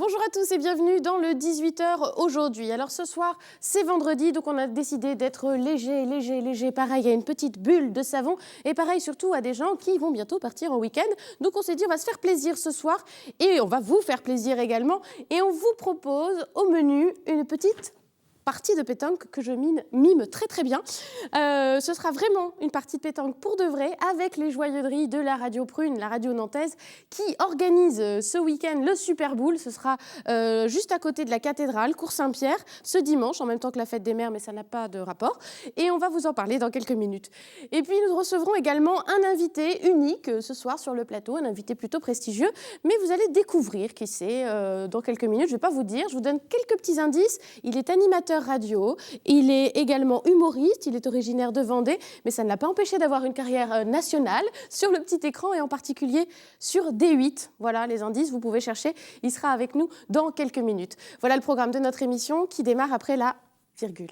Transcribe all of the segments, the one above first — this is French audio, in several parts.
Bonjour à tous et bienvenue dans le 18h aujourd'hui. Alors ce soir, c'est vendredi, donc on a décidé d'être léger. Pareil, il y a une petite bulle de savon et pareil surtout à des gens qui vont bientôt partir en week-end. Donc on s'est dit on va se faire plaisir ce soir et on va vous faire plaisir également. Et on vous propose au menu une petite partie de pétanque que je mime très bien. Ce sera vraiment une partie de pétanque pour de vrai avec les joyeuseries de la radio Prune, la radio nantaise, qui organise ce week-end le Super Bowl. Ce sera juste à côté de la cathédrale, cours Saint-Pierre, ce dimanche, en même temps que la fête des mères, mais ça n'a pas de rapport. Et on va vous en parler dans quelques minutes. Et puis nous recevrons également un invité unique ce soir sur le plateau, un invité plutôt prestigieux, mais vous allez découvrir qui c'est dans quelques minutes. Je ne vais pas vous dire, je vous donne quelques petits indices. Il est animateur radio, il est également humoriste, il est originaire de Vendée, mais ça ne l'a pas empêché d'avoir une carrière nationale sur le petit écran et en particulier sur D8. Voilà les indices, vous pouvez chercher, il sera avec nous dans quelques minutes. Voilà le programme de notre émission qui démarre après la virgule.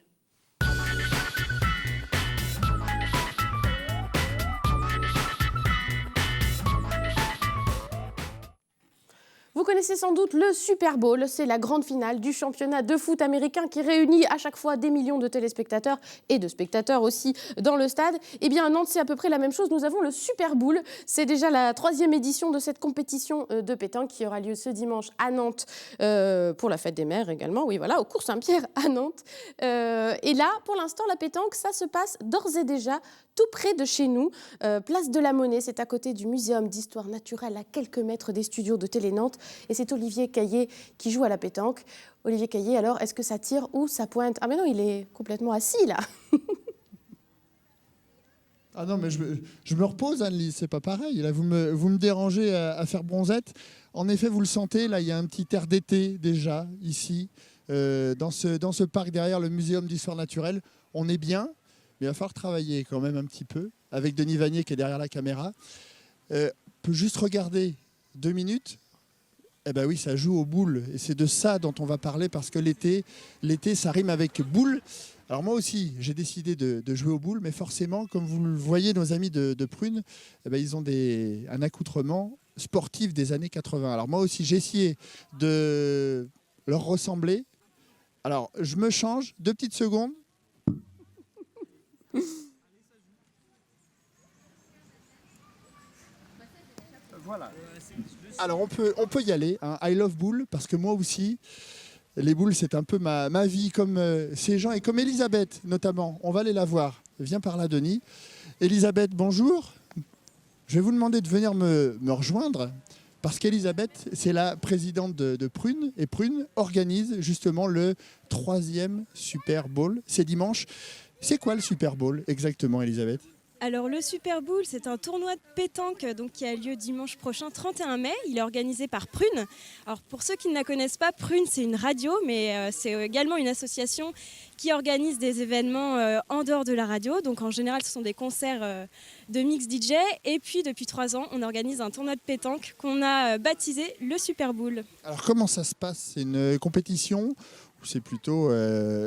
Vous connaissez sans doute le Super Bowl, c'est la grande finale du championnat de foot américain qui réunit à chaque fois des millions de téléspectateurs et de spectateurs aussi dans le stade. Eh bien à Nantes, c'est à peu près la même chose, nous avons le Super Bowl, c'est déjà la 3e édition de cette compétition de pétanque qui aura lieu ce dimanche à Nantes pour la fête des mères également, oui voilà, au cours Saint-Pierre à Nantes. Et là, pour l'instant, la pétanque, ça se passe d'ores et déjà tout près de chez nous, place de la Monnaie, c'est à côté du Muséum d'histoire naturelle, à quelques mètres des studios de Télé Nantes. Et c'est Olivier Caillé qui joue à la pétanque. Olivier Caillé, alors, est-ce que ça tire ou ça pointe? Ah mais non, il est complètement assis là. Ah non, mais je me repose, Anne-Lise, c'est pas pareil. Là, vous me dérangez à faire bronzette. En effet, vous le sentez, là, il y a un petit air d'été déjà, ici, dans ce parc derrière le Muséum d'histoire naturelle. On est bien. Mais il va falloir travailler quand même un petit peu, avec Denis Vanier qui est derrière la caméra. On peut juste regarder 2 minutes. Eh bien oui, ça joue aux boules. Et c'est de ça dont on va parler, parce que l'été, ça rime avec boule. Alors moi aussi, j'ai décidé de jouer aux boules, mais forcément, comme vous le voyez, nos amis de Prune, eh bien, ils ont un accoutrement sportif des années 80. Alors moi aussi, j'ai essayé de leur ressembler. Alors, je me change, 2 petites secondes. Voilà. Alors on peut y aller, hein. I love boules, parce que moi aussi, les boules c'est un peu ma vie, comme ces gens et comme Elisabeth notamment. On va aller la voir. Viens par là, Denis. Elisabeth, bonjour. Je vais vous demander de venir me rejoindre, parce qu'Elisabeth, c'est la présidente de Prune, et Prune organise justement le 3e Super Bowl. C'est dimanche. C'est quoi le Super Bowl exactement, Elisabeth ? Alors le Super Bowl, c'est un tournoi de pétanque qui a lieu dimanche prochain, 31 mai. Il est organisé par Prune. Alors pour ceux qui ne la connaissent pas, Prune, c'est une radio, mais c'est également une association qui organise des événements en dehors de la radio. Donc en général, ce sont des concerts de mix DJ. Et puis depuis 3 ans, on organise un tournoi de pétanque qu'on a baptisé le Super Bowl. Alors comment ça se passe ? C'est une compétition ou c'est plutôt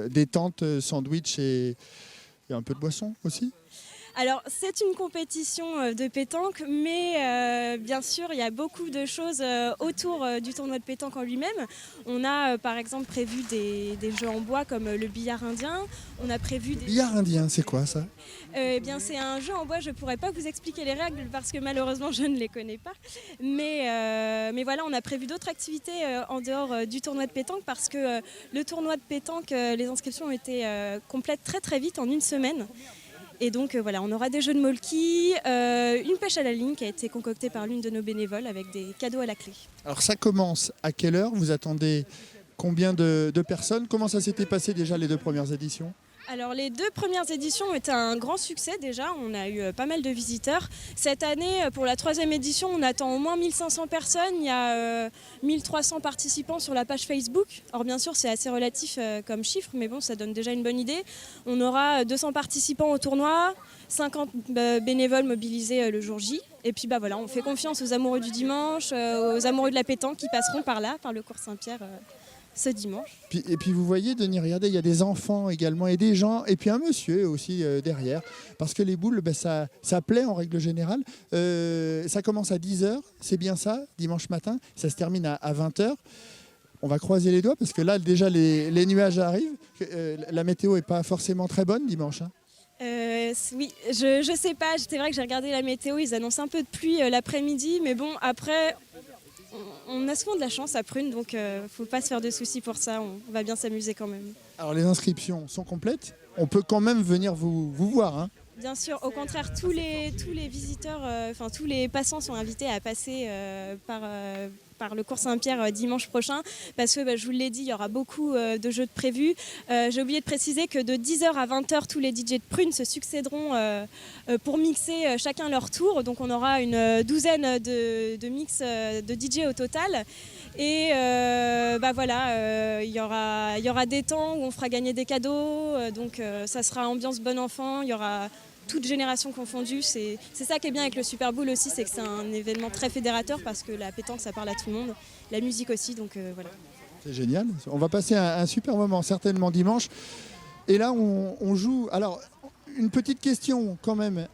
détente, sandwich et un peu de boisson aussi ? Alors, c'est une compétition de pétanque, mais bien sûr, il y a beaucoup de choses autour du tournoi de pétanque en lui-même. On a par exemple prévu des jeux en bois comme le billard indien. On a prévu des... Billard indien, c'est quoi ça ? Eh bien, c'est un jeu en bois, je ne pourrais pas vous expliquer les règles parce que malheureusement, je ne les connais pas. Mais voilà, on a prévu d'autres activités en dehors du tournoi de pétanque parce que le tournoi de pétanque, les inscriptions ont été complètes très vite, en 1 semaine. Et donc voilà, on aura des jeux de molki, une pêche à la ligne qui a été concoctée par l'une de nos bénévoles avec des cadeaux à la clé. Alors ça commence à quelle heure ? Vous attendez combien de personnes ? Comment ça s'était passé déjà les 2 premières éditions ? Alors les 2 premières éditions ont été un grand succès déjà, on a eu pas mal de visiteurs. Cette année, pour la 3e édition, on attend au moins 1500 personnes, il y a 1300 participants sur la page Facebook. Alors bien sûr, c'est assez relatif comme chiffre, mais bon, ça donne déjà une bonne idée. On aura 200 participants au tournoi, 50 bénévoles mobilisés le jour J. Et puis voilà, on fait confiance aux amoureux du dimanche, aux amoureux de la pétanque qui passeront par là, par le cours Saint-Pierre. Ce dimanche. Et puis vous voyez, Denis, regardez, il y a des enfants également et des gens, et puis un monsieur aussi derrière, parce que les boules, ça plaît en règle générale. Ça commence à 10h, c'est bien ça, dimanche matin, ça se termine à 20h. On va croiser les doigts parce que là, déjà, les nuages arrivent. La météo n'est pas forcément très bonne dimanche. Hein. Oui, je sais pas. C'est vrai que j'ai regardé la météo. Ils annoncent un peu de pluie l'après-midi. Mais bon, après, on a souvent de la chance à Prune. Donc, faut pas se faire de soucis pour ça. On va bien s'amuser quand même. Alors, les inscriptions sont complètes. On peut quand même venir vous voir. Hein. Bien sûr, au contraire, tous les visiteurs, tous les passants sont invités à passer par le cours Saint-Pierre dimanche prochain parce que je vous l'ai dit, il y aura beaucoup de jeux de prévus. J'ai oublié de préciser que de 10h à 20h, tous les DJ de Prune se succéderont pour mixer chacun leur tour. Donc on aura une douzaine de mix de DJ au total. Et il y aura des temps où on fera gagner des cadeaux. Donc ça sera ambiance bon enfant. Il y aura toute génération confondue. C'est ça qui est bien avec le Super Bowl aussi, c'est que c'est un événement très fédérateur parce que la pétanque, ça parle à tout le monde. La musique aussi, donc voilà. C'est génial. On va passer un super moment, certainement dimanche. Et là, on joue... Alors, une petite question quand même.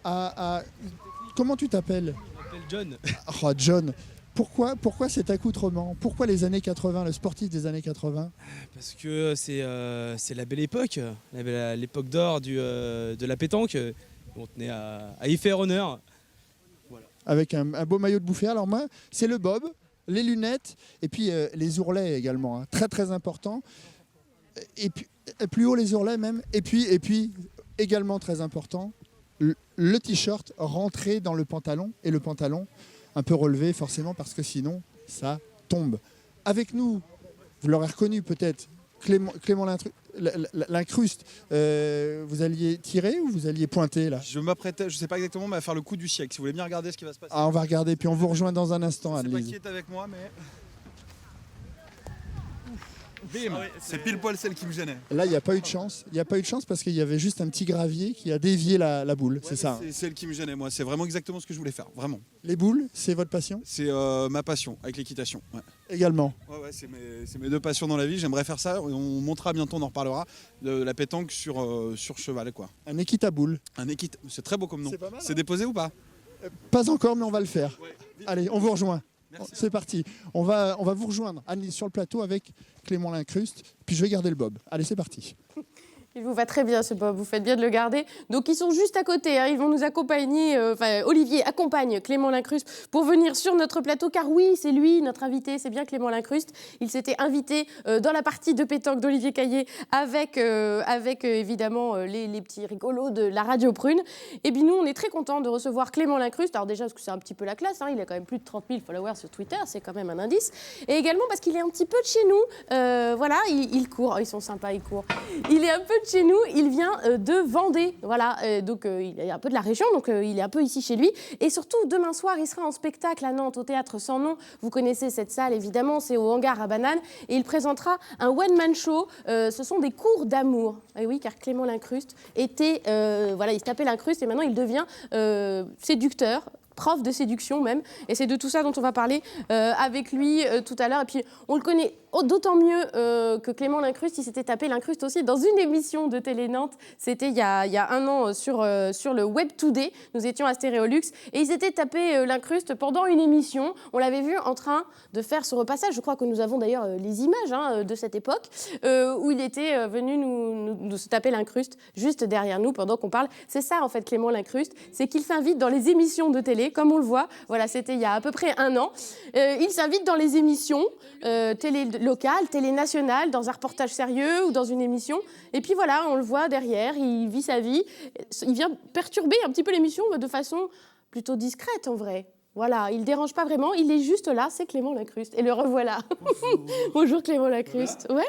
Comment tu t'appelles ? Je m'appelle John. Oh, John. Pourquoi cet accoutrement ? Pourquoi les années 80, le sportif des années 80 ? Parce que c'est la belle époque, l'époque d'or de la pétanque. On tenait à y faire honneur. Voilà. Avec un beau maillot de bouffée. Alors moi, c'est le bob, les lunettes et puis les ourlets également. Hein. Très très important. Et puis plus haut les ourlets même. Et puis également très important, le t-shirt rentré dans le pantalon. Et le pantalon un peu relevé forcément parce que sinon ça tombe. Avec nous, vous l'aurez reconnu peut-être, Clément l'Incruste. Vous alliez tirer ou vous alliez pointer là ? Je m'apprêtais, je ne sais pas exactement, mais à faire le coup du siècle. Si vous voulez bien regarder ce qui va se passer. Ah, on va regarder, puis on vous rejoint dans un instant, Je ne sais Anne-Lise. pas qui est avec moi, mais... Bim, c'est pile poil celle qui me gênait. Là, il n'y a pas eu de chance. Il n'y a pas eu de chance parce qu'il y avait juste un petit gravier qui a dévié la boule. C'est ça. C'est celle qui me gênait, moi. C'est vraiment exactement ce que je voulais faire, vraiment. Les boules, c'est votre passion ? C'est ma passion avec l'équitation. Ouais. Également. Ouais, c'est mes deux passions dans la vie. J'aimerais faire ça. On montera bientôt, on en reparlera, de la pétanque sur cheval, quoi. Un équitaboule. C'est très beau comme nom. C'est pas mal, C'est hein ? déposé ou pas ? Pas encore, mais on va le faire. Ouais. Allez, on vous rejoint. Merci. C'est parti. On va vous rejoindre, Anne-Lise, sur le plateau avec Clément l'Incruste. Puis je vais garder le bob. Allez, c'est parti. Il vous va très bien ce bob, vous faites bien de le garder. Donc ils sont juste à côté, hein. Ils vont nous accompagner, Olivier accompagne Clément l'Incruste pour venir sur notre plateau, car oui, c'est lui notre invité, c'est bien Clément l'Incruste. Il s'était invité dans la partie de pétanque d'Olivier Caillé avec évidemment les petits rigolos de la radio Prune. Et puis nous, on est très contents de recevoir Clément l'Incruste. Alors déjà parce que c'est un petit peu la classe, hein. Il a quand même plus de 30 000 followers sur Twitter, c'est quand même un indice. Et également parce qu'il est un petit peu de chez nous. Voilà, il court, ils sont sympas, il court. Il est un peu de chez nous, il vient de Vendée, voilà, donc il est un peu de la région, donc il est un peu ici chez lui. Et surtout, demain soir, il sera en spectacle à Nantes, au Théâtre Sans Nom. Vous connaissez cette salle, évidemment, c'est au Hangar à Bananes. Et il présentera un one-man show. Ce sont des cours d'amour. Et oui, car Clément l'Incruste était, il se tapait l'Incruste et maintenant il devient séducteur. Prof de séduction même, et c'est de tout ça dont on va parler avec lui tout à l'heure. Et puis on le connaît d'autant mieux que Clément l'Incruste, il s'était tapé l'Incruste aussi dans une émission de Télé Nantes, c'était il y a un an sur le Web Today, nous étions à Stéréolux, et il s'était tapé l'Incruste pendant une émission, on l'avait vu en train de faire ce repassage, je crois que nous avons d'ailleurs les images de cette époque, où il était venu nous se taper l'Incruste juste derrière nous pendant qu'on parle. C'est ça en fait Clément l'Incruste, c'est qu'il s'invite dans les émissions de télé, comme on le voit, voilà, c'était il y a à peu près un an. Il s'invite dans les émissions télé locales, télé nationales, dans un reportage sérieux ou dans une émission. Et puis voilà, on le voit derrière, il vit sa vie. Il vient perturber un petit peu l'émission de façon plutôt discrète en vrai. Voilà, il ne dérange pas vraiment, il est juste là, c'est Clément l'Incruste. Et le revoilà. Bonjour, Bonjour Clément l'Incruste. Ouais.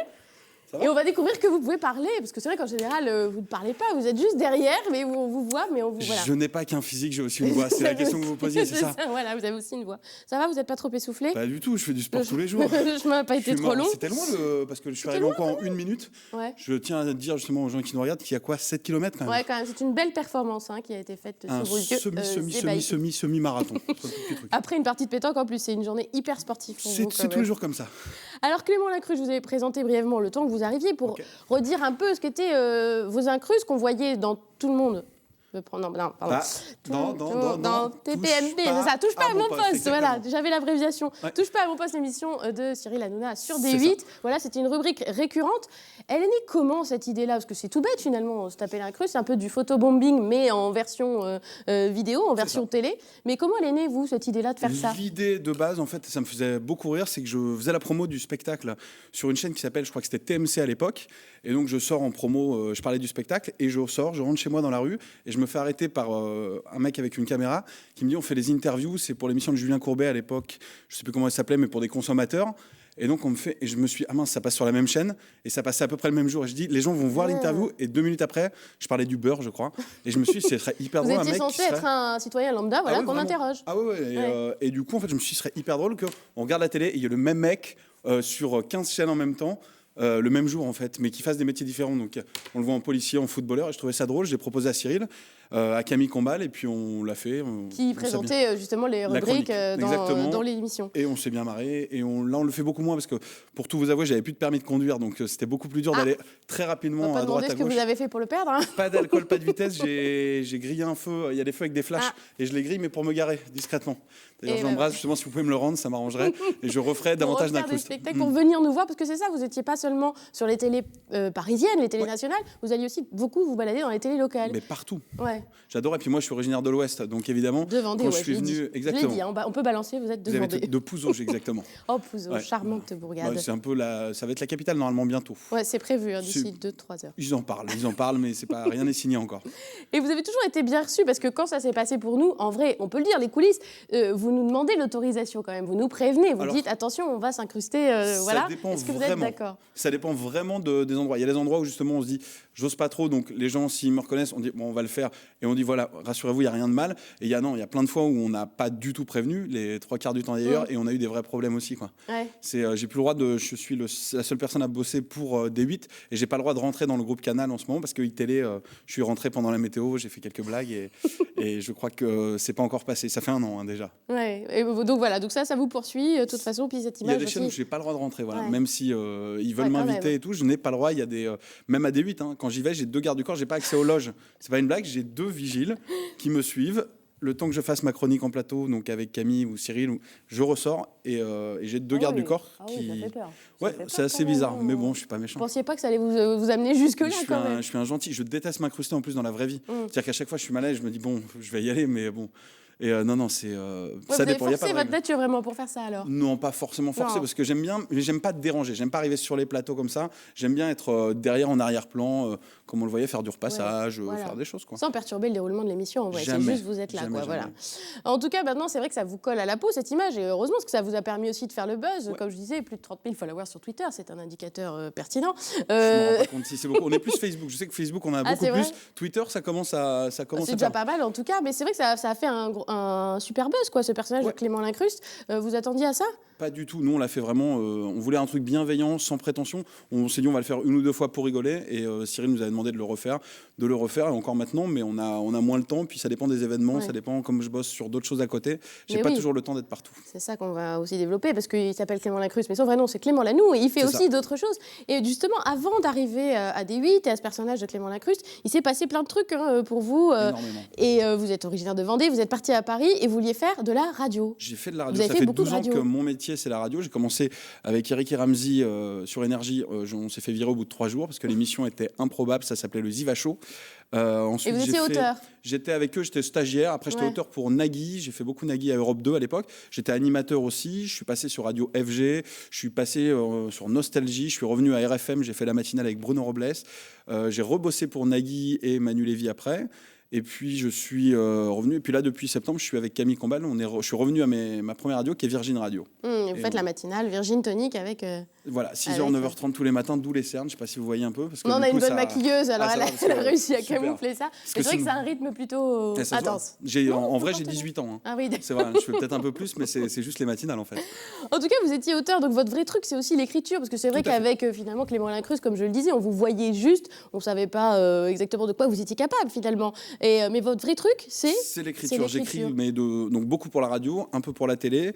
Et on va découvrir que vous pouvez parler, parce que c'est vrai qu'en général, vous ne parlez pas, vous êtes juste derrière, mais on vous voit, mais on vous... Voilà. Je n'ai pas qu'un physique, j'ai aussi une voix. C'est la question que vous posiez, c'est ça ? Voilà, vous avez aussi une voix. Ça va, vous n'êtes pas trop essoufflé ? Pas du tout, je fais du sport tous les jours. Je m'en ai pas été trop long. C'était loin, parce que je suis arrivé encore en 1 minute. Ouais. Je tiens à dire justement aux gens qui nous regardent qu'il y a quoi, 7 km quand même. Ouais, quand même, c'est une belle performance qui a été faite sous vos yeux. Semi-marathon. Après une partie de pétanque, en plus, c'est une journée hyper sportive. C'est tous les jours comme ça. Alors Clément l'Incruste, je vous ai présenté brièvement le temps que vous arriviez pour redire un peu ce qu'étaient vos incrustes qu'on voyait dans tout le monde. veux prendre. Non, pardon. Dans TPMP, c'est ça. Touche pas à mon poste. exactement. Voilà, j'avais l'abréviation. Ouais. Touche pas à mon poste, l'émission de Cyril Hanouna sur C'est D8. Voilà, c'était une rubrique récurrente. Elle est née comment cette idée-là? Parce que c'est tout bête finalement, se taper l'incruste, c'est un peu du photobombing, mais en version vidéo, en version télé. Mais comment elle est née, vous, cette idée-là de faire ça? L'idée de base, en fait, ça me faisait beaucoup rire, c'est que je faisais la promo du spectacle sur une chaîne qui s'appelle, je crois que c'était TMC à l'époque. Et donc, je sors en promo, je parlais du spectacle, et je rentre chez moi dans la rue, et je me fais arrêter par un mec avec une caméra qui me dit on fait des interviews, c'est pour l'émission de Julien Courbet à l'époque, je sais plus comment elle s'appelait, mais pour des consommateurs. Et donc, on me fait, et je me suis, ah mince, ça passe sur la même chaîne, et ça passait à peu près le même jour. Et je dis, les gens vont voir l'interview, et 2 minutes après, je parlais du beurre, je crois. Et je me suis dit, ce serait hyper Vous drôle. étiez un mec censé qui serait... être un citoyen lambda, voilà, oui, qu'on vraiment. interroge. Ah ouais. Et du coup, en fait, je me suis dit, ce serait hyper drôle qu'on regarde la télé, et il y a le même mec sur 15 chaînes en même temps. Le même jour en fait, mais qui fassent des métiers différents. Donc on le voit en policier, en footballeur, et je trouvais ça drôle. J'ai proposé à Cyril, à Camille Combal, et puis on l'a fait. Qui présentait justement les rubriques dans l'émission. Et on s'est bien marré. Et là, on le fait beaucoup moins parce que, pour tout vous avouer, j'avais plus de permis de conduire, donc c'était beaucoup plus dur d'aller très rapidement On va pas à droite demander à ce que gauche. vous avez fait pour le perdre. Hein. Pas d'alcool, pas de vitesse. J'ai grillé un feu. Il y a des feux avec des flashs, et je les grille, mais pour me garer discrètement. D'ailleurs, Et j'embrasse justement, si vous pouvez me le rendre, ça m'arrangerait. Et je referai davantage pour refaire des d'incrustes. spectacles, pour venir nous voir, parce que c'est ça, vous n'étiez pas seulement sur les télés parisiennes, les télés nationales, vous alliez aussi beaucoup vous balader dans les télés locales. Mais partout. Ouais. J'adore. Et puis moi, je suis originaire de l'Ouest, donc évidemment, De Vendée, quand je ouais, suis je l'ai venu, dit. Je exactement. l'ai dit, hein, on peut balancer, vous êtes de Vous avez Vendée. de Pouzauges, exactement. Oh, Pouzauges, Ouais. charmante bourgade. Ouais, c'est un peu ça va être la capitale normalement bientôt. Ouais, c'est prévu hein, d'ici C'est- 2-3 heures. Ils en parlent, mais c'est pas rien n'est signé encore. Et vous avez toujours été bien reçu parce que quand ça s'est passé pour nous, en vrai, on peut le dire, les coulisses, vous nous demandez l'autorisation quand même, vous nous prévenez, vous Alors, dites attention, on va s'incruster, voilà. dépend Est-ce que vous êtes vraiment. d'accord? Ça dépend vraiment des endroits. Il y a des endroits où justement on se dit j'ose pas trop, donc les gens s'ils me reconnaissent, on dit bon on va le faire et on dit voilà rassurez-vous il y a rien de mal. Et il y a plein de fois où on n'a pas du tout prévenu, les 3/4 du temps d'ailleurs, et on a eu des vrais problèmes aussi quoi. Ouais. J'ai plus le droit je suis la seule personne à bosser pour D8 et j'ai pas le droit de rentrer dans le groupe Canal en ce moment parce que iTélé, je suis rentré pendant la météo, j'ai fait quelques blagues et je crois que c'est pas encore passé. Ça fait 1 an déjà. Ouais. Et donc voilà, donc ça vous poursuit de toute façon, puis cette Il y a image des chaînes où aussi. je n'ai pas le droit de rentrer, voilà. Ouais. Même si ils veulent Ouais, quand m'inviter même. et tout, je n'ai pas le droit. Il y a même à D8, hein, quand j'y vais, j'ai 2 gardes du corps, j'ai pas accès aux loges. C'est pas une blague, j'ai 2 vigiles qui me suivent. Le temps que je fasse ma chronique en plateau, donc avec Camille ou Cyril, je ressors et j'ai 2 gardes du corps Ah oui, qui. ça fait peur. Ça Ouais, fait c'est peur assez quand même, bizarre, hein. mais bon, je suis pas Vous méchant. pensiez pas que ça allait vous amener jusque-là quand même? Je suis un gentil. Je déteste m'incruster en plus dans la vraie vie. C'est-à-dire qu'à chaque fois, je suis malade, je me dis bon, je vais y aller, mais bon. Et non, c'est Ouais, ça vous avez dépend. Il y a pas forcé de votre règle. nature vraiment pour faire ça alors? Non, pas forcément forcé, Non. parce que j'aime bien, mais j'aime pas déranger. J'aime pas arriver sur les plateaux comme ça. J'aime bien être derrière, en arrière-plan, comme on le voyait, faire du repassage, voilà. faire des choses, quoi. Sans perturber le déroulement de l'émission, en vrai. C'est Jamais. juste vous êtes là, Jamais, quoi. jamais. Voilà. En tout cas, maintenant, c'est vrai que ça vous colle à la peau cette image, et heureusement, parce que ça vous a permis aussi de faire le buzz. Ouais. Comme je disais, plus de 30 000 followers sur Twitter, c'est un indicateur pertinent. Je me rends pas compte si c'est beaucoup. On est plus Facebook. Je sais que Facebook, on a beaucoup c'est vrai plus. Twitter, ça commence à C'est faire. déjà pas mal en tout cas, mais c'est vrai que ça a fait un super buzz, quoi, ce personnage Ouais. de Clément Lincruste. Vous attendiez à ça? Pas du tout. Nous, on l'a fait vraiment. On voulait un truc bienveillant, sans prétention. On s'est dit, on va le faire 1 ou 2 fois pour rigoler. Et Cyril nous avait demandé de le refaire, et encore maintenant. Mais on a moins le temps. Puis ça dépend des événements. Ouais. Ça dépend. Comme je bosse sur d'autres choses à côté, j'ai Mais pas oui. toujours le temps d'être partout. C'est ça qu'on va aussi développer, parce qu'il s'appelle Clément Lincruste, mais son vrai nom, c'est Clément Lanoux, et il fait C'est aussi ça. d'autres choses. Et justement, avant d'arriver à D8 et à ce personnage de Clément Lincruste, il s'est passé plein de trucs hein, pour vous. Énormément. Et vous êtes originaire de Vendée, vous êtes parti à Paris et vous vouliez faire de la radio. J'ai fait de la Vous radio. avez Ça fait fait beaucoup de 12 ans radio. que mon métier, c'est la radio. J'ai commencé avec Eric et Ramsey sur Énergie. On s'est fait virer au bout de 3 jours parce que l'émission était improbable. Ça s'appelait le Ziva Show. Et Ensuite, vous étiez auteur. J'étais avec eux, j'étais stagiaire. Après, j'étais Ouais. auteur pour Nagui. J'ai fait beaucoup Nagui à Europe 2 à l'époque. J'étais animateur aussi. Je suis passé sur Radio FG. Je suis passé sur Nostalgie. Je suis revenu à RFM. J'ai fait la matinale avec Bruno Robles. J'ai rebossé pour Nagui et Manu Lévy après. Et puis je suis revenu. Et puis là, depuis septembre, je suis avec Camille Combal. Je suis revenu à ma première radio qui est Virgin Radio. Et vous Et faites la matinale, Virgin Tonic avec. Voilà, 6h, Avec- 9h30 tous les matins, d'où les cernes. Je sais pas si vous voyez un peu. Parce que Non, on du a une coup, bonne ça- maquilleuse, alors Ah, ça elle, va, a, parce elle a que- réussi à super. camoufler ça. que C'est vrai c'est- que c'est un rythme plutôt Eh, ça se voit. intense. En vrai, j'ai n'importe 18 ans. Hein. Ah oui, C'est vrai, je fais peut-être un peu plus, mais c'est juste les matinales en fait. En tout cas, vous étiez auteur, donc votre vrai truc, c'est aussi l'écriture, parce que c'est vrai Tout à fait. qu'avec finalement Clément Lincruste, comme je le disais, on vous voyait juste, on savait pas exactement de quoi vous étiez capable finalement. Mais votre vrai truc, c'est C'est l'écriture. J'écris, l'écriture. mais donc beaucoup pour la radio, un peu pour la télé,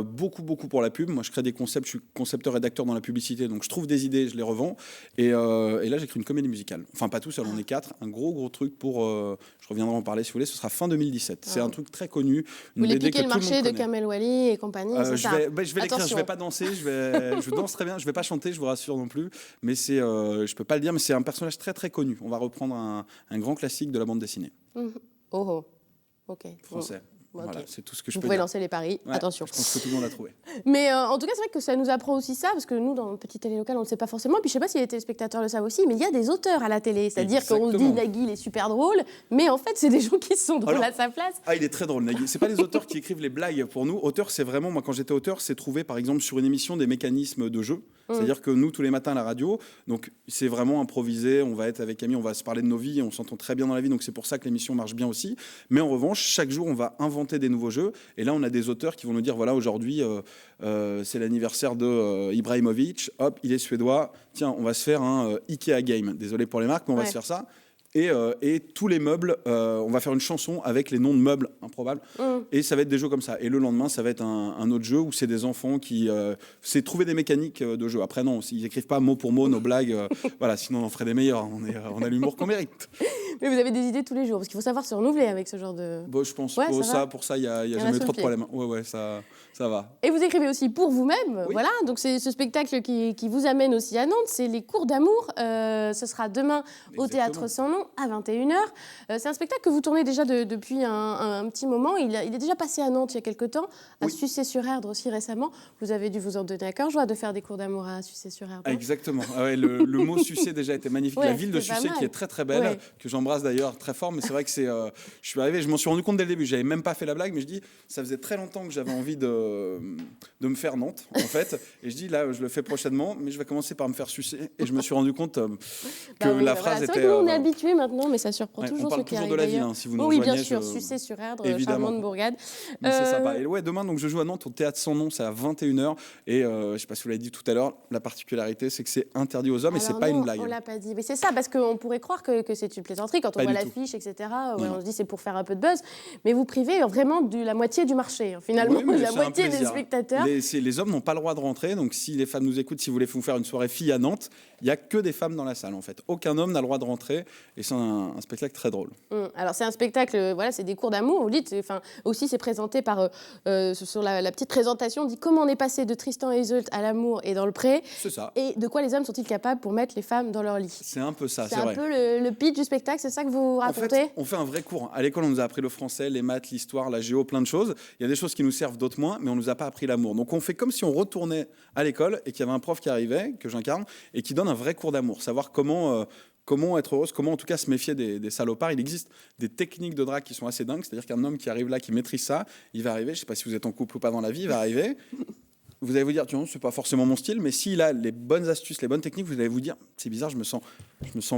beaucoup pour la pub. Moi, je crée des concepts. Je suis concepteur-rédacteur acteur dans la publicité, donc je trouve des idées, je les revends. Et là, j'écris une comédie musicale. Enfin, pas tout seul, on est 4. Un gros truc pour... je reviendrai en parler si vous voulez, ce sera fin 2017. C'est un truc très connu. Vous voulez piquer le marché de Kamel Wally et compagnie, c'est ça? Je vais l'écrire, je ne vais pas danser, je danse très bien, je ne vais pas chanter, je vous rassure non plus. Mais je ne peux pas le dire, mais c'est un personnage très très connu. On va reprendre un grand classique de la bande dessinée. Ok. Français. Bon, voilà, okay. C'est tout ce que je Vous peux pouvez dire. lancer les paris, attention. Je pense que tout le monde a trouvé. Mais en tout cas, c'est vrai que ça nous apprend aussi ça, parce que nous, dans notre petite télé locale, on ne le sait pas forcément. Puis je ne sais pas si les téléspectateurs le savent aussi, mais il y a des auteurs à la télé. C'est-à-dire qu'on se dit Nagui, il est super drôle, mais en fait, c'est des gens qui sont drôles à sa place. Ah, il est très drôle, Nagui. C'est pas les auteurs qui écrivent les blagues pour nous. Auteur, c'est vraiment, moi, quand j'étais auteur, c'est trouver, par exemple, sur une émission des mécanismes de jeu. C'est-à-dire que nous, tous les matins à la radio, donc c'est vraiment improvisé. On va être avec Camille, on va se parler de nos vies, on s'entend très bien dans la vie, donc c'est pour ça que l'émission marche bien aussi. Mais en revanche, chaque jour, on va inventer des nouveaux jeux. Et là, on a des auteurs qui vont nous dire, voilà, aujourd'hui, c'est l'anniversaire de Ibrahimovic. Hop, il est suédois. Tiens, on va se faire un Ikea Game. Désolé pour les marques, mais on va se faire ça. Et tous les meubles, on va faire une chanson avec les noms de meubles improbables. Et ça va être des jeux comme ça. Et le lendemain, ça va être un autre jeu où c'est des enfants qui... c'est trouver des mécaniques de jeu. Après, non, ils n'écrivent pas mot pour mot nos blagues. Voilà, sinon on en ferait des meilleurs. On a l'humour qu'on mérite. Mais vous avez des idées tous les jours, parce qu'il faut savoir se renouveler avec ce genre de... Bon, je pense pour ça, il n'y a jamais trop de problème. Ouais, ça va. Et vous écrivez aussi pour vous-même. Voilà, donc c'est ce spectacle qui vous amène aussi à Nantes, c'est Les Cours d'amour. Ce sera demain au Théâtre Sans Nom à 21h. C'est un spectacle que vous tournez déjà depuis un petit moment. Il est déjà passé à Nantes il y a quelques temps, à Sucé-sur-Erdre aussi récemment. Vous avez dû vous en donner à cœur joie de faire des cours d'amour à Sucé-sur-Erdre. Exactement. Le mot Sucé déjà était magnifique. La ville de Sucé qui est très très belle, que j'embrasse d'ailleurs très fort. Mais c'est vrai que je suis arrivé, je m'en suis rendu compte dès le début. J'avais même pas fait la blague, mais je dis, ça faisait très longtemps que j'avais envie de me faire Nantes en fait. Et je dis là, je le fais prochainement, mais je vais commencer par me faire sucer. Et je me suis rendu compte que la phrase était... C'est vrai que nous, on est habitués maintenant, mais ça surprend toujours ceux qui arrivent. On parle toujours de la ville, hein, si vous nous oui, rejoignez. bien sûr, Sucé-sur-Erdre, évidemment. charmante bourgade. Mais c'est sympa. Et ouais, demain, donc, je joue à Nantes au Théâtre Sans Nom, c'est à 21h. Et je ne sais pas si vous l'avez dit tout à l'heure, la particularité, c'est que c'est interdit aux hommes. Alors et c'est pas une blague. On l'a pas dit. Mais c'est ça, parce qu'on pourrait croire que c'est une plaisanterie quand on voit l'affiche, etc. On se dit c'est pour faire un peu de buzz. Mais vous privez vraiment de la moitié du marché, finalement, la moitié des spectateurs. Les hommes n'ont pas le droit de rentrer. Donc si les femmes nous écoutent, si vous voulez vous faire une soirée filles à Nantes, il n'y a que des femmes dans la salle en fait. Aucun homme n'a le droit de rentrer. Et c'est un spectacle très drôle. Alors c'est un spectacle, voilà, c'est des cours d'amour. Vous dites, aussi c'est présenté par sur la petite présentation, on dit comment on est passé de Tristan et Isolde à l'amour et dans le pré. C'est ça. Et de quoi les hommes sont-ils capables pour mettre les femmes dans leur lit. C'est un peu ça, c'est vrai. C'est un peu le pitch du spectacle, c'est ça que vous racontez? En fait, on fait un vrai cours. À l'école, on nous a appris le français, les maths, l'histoire, la géo, plein de choses. Il y a des choses qui nous servent, d'autres moins, mais on nous a pas appris l'amour. Donc on fait comme si on retournait à l'école et qu'il y avait un prof qui arrivait, que j'incarne, et qui donne un vrai cours d'amour. Savoir comment être heureuse, comment en tout cas se méfier des salopards. Il existe des techniques de drague qui sont assez dingues. C'est-à-dire qu'un homme qui arrive là, qui maîtrise ça, il va arriver, je ne sais pas si vous êtes en couple ou pas dans la vie, il va arriver... Vous allez vous dire, c'est pas forcément mon style, mais s'il a les bonnes astuces, les bonnes techniques, vous allez vous dire, c'est bizarre, je me sens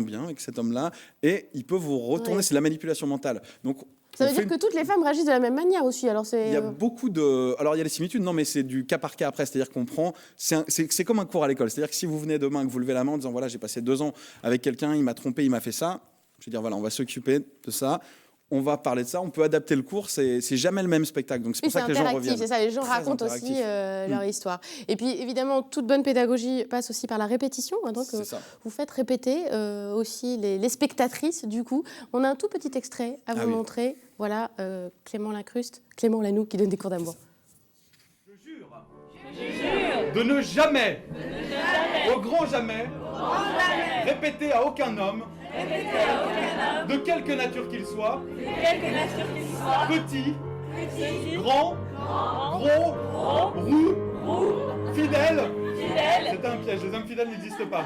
bien avec cet homme-là, et il peut vous retourner, c'est de la manipulation mentale. Donc, ça veut dire que toutes les femmes réagissent de la même manière aussi. Alors il y a beaucoup de... Alors il y a des similitudes, non, mais c'est du cas par cas après, c'est-à-dire qu'on prend... C'est comme un cours à l'école, c'est-à-dire que si vous venez demain, que vous levez la main en disant, voilà, j'ai passé 2 ans avec quelqu'un, il m'a trompé, il m'a fait ça, je vais dire, voilà, on va s'occuper de ça. On va parler de ça, on peut adapter le cours, c'est jamais le même spectacle, donc c'est pour ça que les gens reviennent. C'est ça, les gens racontent aussi leur histoire. Et puis évidemment, toute bonne pédagogie passe aussi par la répétition, donc vous faites répéter aussi les spectatrices du coup. On a un tout petit extrait à vous montrer, voilà, Clément Lanoux qui donne des cours d'amour. Je jure de ne jamais, au grand jamais, répéter à aucun homme, de quelque nature qu'il soit, petit, grand, gros, roux, fidèle. C'est un piège, les hommes fidèles n'existent pas.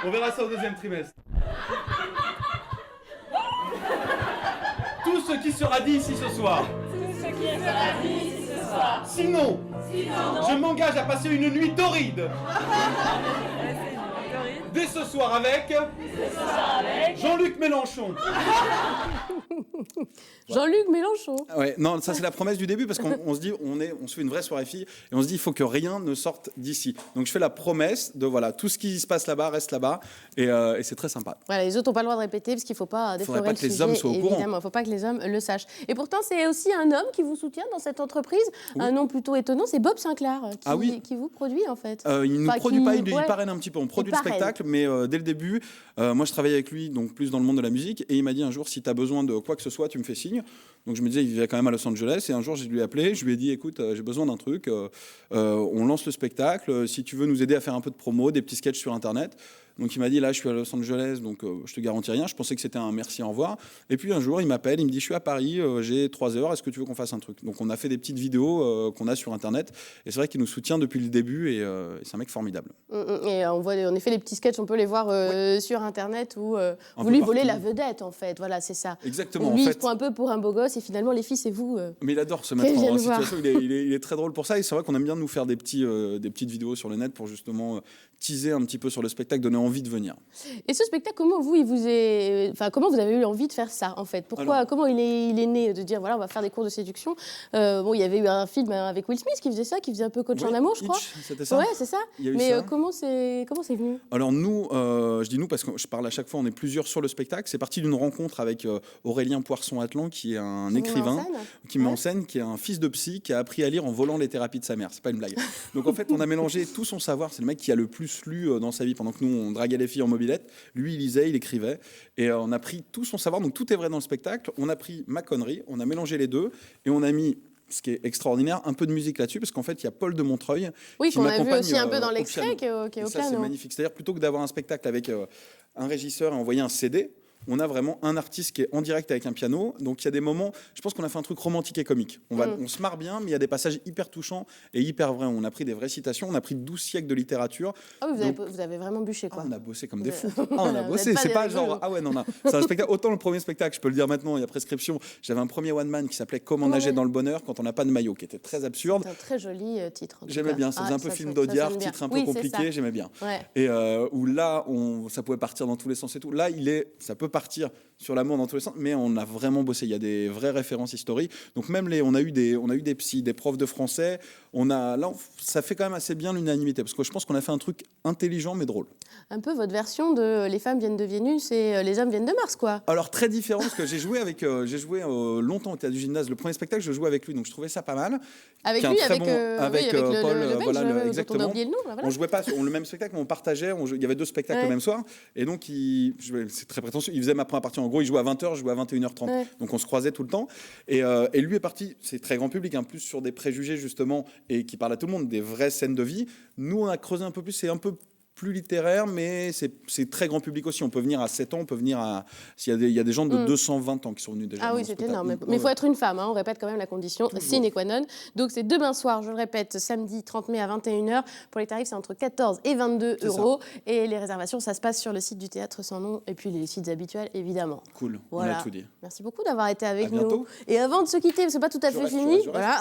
On verra ça au 2e trimestre. Tout ce qui sera dit ici ce soir. Sinon, je m'engage à passer une nuit torride. Dès ce soir avec Jean-Luc Mélenchon. Jean-Luc Mélenchon. Ouais, non, ça c'est la promesse du début parce qu'on se dit, on se fait une vraie soirée fille et on se dit, il faut que rien ne sorte d'ici. Donc je fais la promesse de voilà, tout ce qui se passe là-bas reste là-bas et c'est très sympa. Voilà, les autres n'ont pas le droit de répéter parce qu'il ne faut pas déflorer pas le que les sujet, hommes soient au courant. évidemment, il ne faut pas que les hommes le sachent. Et pourtant, c'est aussi un homme qui vous soutient dans cette entreprise, Oui. un nom plutôt étonnant, c'est Bob Sinclair qui vous produit en fait. Il ne nous Enfin, produit pas, il ouais. parraine un petit peu. On produit le parraine. spectacle, mais dès le début, moi je travaillais avec lui, donc plus dans le monde de la musique, et il m'a dit un jour, si tu as besoin de quoi que ce soit, tu me fais signe. Donc je me disais, il vivait quand même à Los Angeles, et un jour je lui ai appelé, je lui ai dit, écoute, j'ai besoin d'un truc, on lance le spectacle, si tu veux nous aider à faire un peu de promo, des petits sketchs sur Internet. Donc il m'a dit, là je suis à Los Angeles, donc je te garantis rien. Je pensais que c'était un merci, au revoir. Et puis un jour il m'appelle, il me dit, je suis à Paris, j'ai 3 heures, est-ce que tu veux qu'on fasse un truc? Donc on a fait des petites vidéos qu'on a sur Internet, et c'est vrai qu'il nous soutient depuis le début, et c'est un mec formidable. Et on voit en effet les petits sketchs, on peut les voir sur Internet où vous peu lui volez partout. la vedette en fait, voilà c'est ça. Exactement, Lui en il fait. se prend un peu pour un beau gosse et finalement les filles c'est vous. Mais il adore se Qu'elle mettre vient en le voir. situation. Il est très drôle pour ça. Et c'est vrai qu'on aime bien nous faire des petites vidéos sur le net pour justement teaser un petit peu sur le spectacle, donner envie de venir. Et ce spectacle, comment comment vous avez eu envie de faire ça en fait? Comment il est né de dire voilà on va faire des cours de séduction? Bon il y avait eu un film avec Will Smith qui faisait ça, qui faisait un peu coach en amour je crois. Hitch, c'était ça. Ouais c'est ça. Il y a eu Mais ça. comment c'est venu? Alors nous, je dis nous parce que je parle à chaque fois, on est plusieurs sur le spectacle. C'est parti d'une rencontre avec Aurélien Poisson-Atlan, qui est un écrivain qui met en scène, qui est un fils de psy, qui a appris à lire en volant les thérapies de sa mère. C'est pas une blague. Donc en fait, on a mélangé tout son savoir. C'est le mec qui a le plus lu dans sa vie pendant que nous, on draguait les filles en mobilette. Lui, il lisait, il écrivait. Et on a pris tout son savoir. Donc tout est vrai dans le spectacle. On a pris ma connerie, on a mélangé les deux et on a mis, ce qui est extraordinaire, un peu de musique là-dessus, parce qu'en fait, il y a Paul de Montreuil Oui, qui qu'on a vu m'accompagne aussi un peu dans au l'extrait piano. qui est au Et ça, c'est piano. magnifique. C'est-à-dire, plutôt que d'avoir un spectacle avec un régisseur et envoyer un CD, on a vraiment un artiste qui est en direct avec un piano. Donc, il y a des moments, je pense qu'on a fait un truc romantique et comique. On se marre bien, mais il y a des passages hyper touchants et hyper vrais. On a pris des vraies citations, on a pris 12 siècles de littérature. Ah oui, vous avez vraiment bûché quoi. On a bossé comme des Vous fous. êtes- On a vous bossé. êtes pas C'est des pas rigolos. genre, ah ouais, non. C'est un spectacle. Autant le premier spectacle, je peux le dire maintenant, il y a prescription. J'avais un premier one-man qui s'appelait Comment nager dans le bonheur quand on n'a pas de maillot, qui était très absurde. C'est un très joli titre. en tout J'aimais cas. bien, ça faisait un peu ça film sonne- d'Audiard, ça sonne bien. titre un peu Oui, c'est compliqué, ça. j'aimais bien. Ouais. Et où là, ça pouvait partir dans tous les sens et tout. Là, ça peut partir sur l'amour dans tous les sens, mais on a vraiment bossé. Il y a des vraies références historiques. Donc même on a eu des psys, des profs de français. Ça fait quand même assez bien l'unanimité, parce que je pense qu'on a fait un truc intelligent mais drôle. Un peu votre version de Les femmes viennent de Vénus et les hommes viennent de Mars, quoi. Alors très différent, parce que j'ai joué longtemps au Théâtre du Gymnase. Le premier spectacle, je jouais avec lui, donc je trouvais ça pas mal. Avec Qui est un lui, très avec, bon- avec avec, Paul, le Belge, voilà, dont on a exactement. oublié le nom. Là, voilà. On jouait pas sur le même spectacle, mais on partageait. Il y avait 2 spectacles Ouais. le même soir. Et donc, c'est très prétentieux. Il faisait ma première partie. En gros, il jouait à 20h, je jouais à 21h30. Ouais. Donc, on se croisait tout le temps. Et lui est parti, c'est très grand public, plus sur des préjugés, justement, et qui parle à tout le monde, des vraies scènes de vie. Nous, on a creusé un peu plus. C'est un peu plus littéraire, mais c'est très grand public aussi. On peut venir à 7 ans, on peut venir à... Il y a des gens de 220 ans qui sont venus déjà. Ah dans oui, le c'est spectacle. énorme. Donc, Mais il faut ouais. être une femme, on répète quand même la condition sine qua non. Donc c'est demain soir, je le répète, samedi 30 mai à 21h. Pour les tarifs, c'est entre 14 et 22 C'est ça. euros. Et les réservations, ça se passe sur le site du Théâtre Sans Nom et puis les sites habituels, évidemment. Cool, Voilà. on a tout dit. Merci beaucoup d'avoir été avec À bientôt. nous. Et avant de se quitter, parce que c'est pas tout à Je fait reste, fini, je reste. voilà.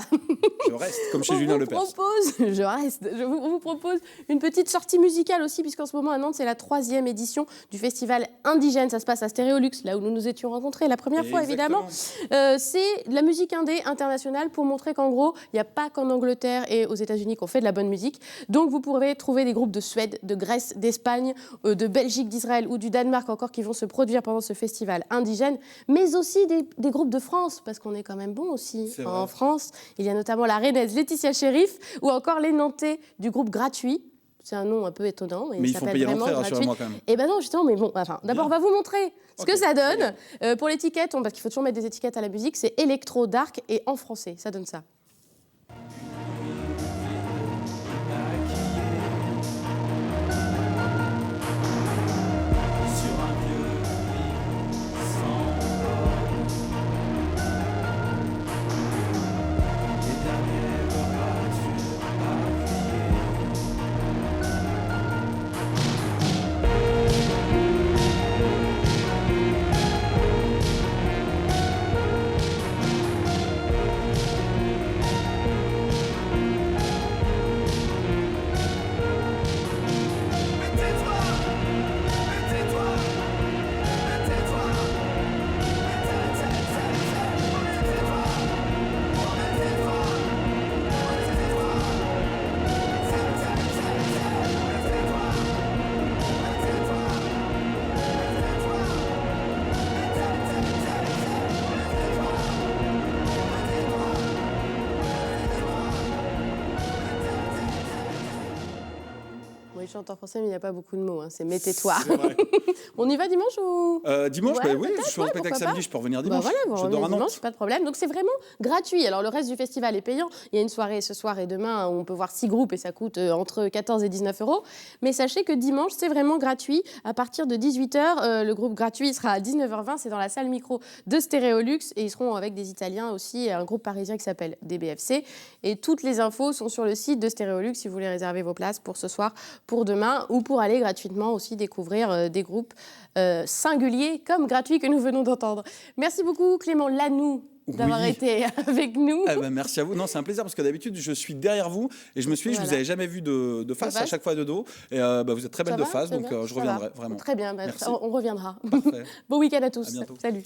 Je reste, comme chez On Julien vous Lepers. on vous propose une petite sortie musicale aussi, puisqu'en ce moment à Nantes, c'est la 3e édition du festival Indigène. Ça se passe à Stéréolux, là où nous nous étions rencontrés la première fois, évidemment. C'est de la musique indé internationale pour montrer qu'en gros, il n'y a pas qu'en Angleterre et aux États-Unis qu'on fait de la bonne musique. Donc, vous pourrez trouver des groupes de Suède, de Grèce, d'Espagne, de Belgique, d'Israël ou du Danemark encore qui vont se produire pendant ce festival Indigène, mais aussi des groupes de France, parce qu'on est quand même bon aussi C'est en vrai. France. Il y a notamment la Rennaise Laetitia Sheriff ou encore les Nantais du groupe Gratuit. C'est un nom un peu étonnant, mais Mais il il faut s'appelle payer vraiment l'entrée, Gratuit. rassure-moi quand même. Et ben non, justement, mais bon, enfin, d'abord, on Bien. va vous montrer ce Ok. que ça donne. Pour l'étiquette, parce qu'il faut toujours mettre des étiquettes à la musique, c'est électro, dark et en français. Ça donne ça. Il chante en français, mais il n'y a pas beaucoup de mots. Hein. C'est mais tais-toi. C'est vrai. On y va dimanche ou Dimanche, Ouais, oui, peut-être, je suis en ouais, spectacle pourquoi samedi, je peux revenir Bah dimanche. voilà, vous je revenez dors à Nantes. dimanche, pas de problème. Donc c'est vraiment gratuit. Alors le reste du festival est payant. Il y a une soirée ce soir et demain où on peut voir 6 groupes et ça coûte entre 14 et 19 euros. Mais sachez que dimanche, c'est vraiment gratuit. À partir de 18h, le groupe gratuit sera à 19h20. C'est dans la salle micro de Stéréolux et ils seront avec des Italiens aussi et un groupe parisien qui s'appelle DBFC. Et toutes les infos sont sur le site de Stéréolux si vous voulez réserver vos places pour ce soir, pour demain ou pour aller gratuitement aussi découvrir des groupes singuliers comme gratuits que nous venons d'entendre. Merci beaucoup Clément Lanoux d'avoir Oui. été avec nous. Merci à vous. Non, c'est un plaisir parce que d'habitude, je suis derrière vous et je me suis dit, je Voilà. vous avais jamais vu de face, face. à chaque fois de dos. Et vous êtes très belle Ça de va, face, c'est donc bien, je ça reviendrai va. vraiment. Très bien, Merci. on reviendra. Parfait. Bon week-end à tous. À bientôt. Salut.